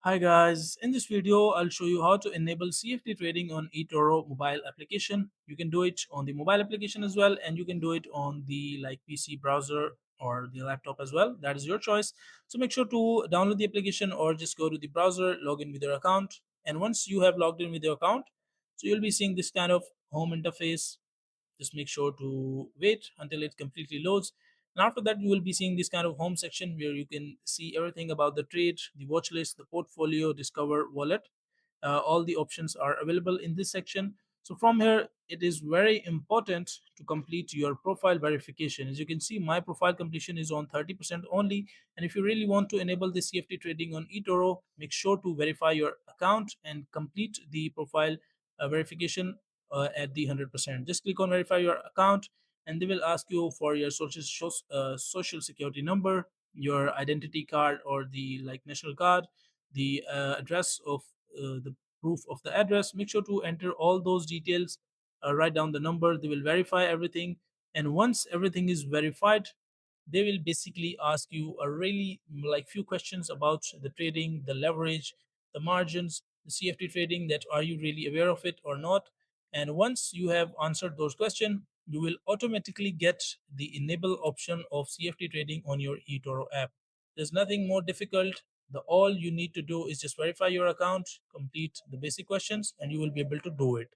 Hi guys, in this video I'll show you how to enable CFD trading on Etoro mobile application. You can do it on the mobile application as well, and you can do it on the PC browser or the laptop as well. That is your choice. So make sure to download the application or just go to the browser, log in with your account, and once you have logged in with your account, so you'll be seeing this kind of home interface. Just make sure to wait until it completely loads, and after that you will be seeing this kind of home section where you can see everything about the trade, the watch list, the portfolio, discover, wallet. All the options are available in this section. So from here it is very important to complete your profile verification. As you can see, my profile completion is on 30% only, and if you really want to enable the CFD trading on eToro, make sure to verify your account and complete the profile verification at the 100%. Just click on verify your account, and they will ask you for your social security number, your identity card or the national card, the address of the proof of the address. Make sure to enter all those details, write down the number. They will verify everything, and once everything is verified, they will basically ask you a really few questions about the trading, the leverage, the margins, the CFD trading, that are you really aware of it or not. And once you have answered those questions, you will automatically get the enable option of CFD trading on your eToro app. There's nothing more difficult. The all you need to do is just verify your account, complete the basic questions, and you will be able to do it.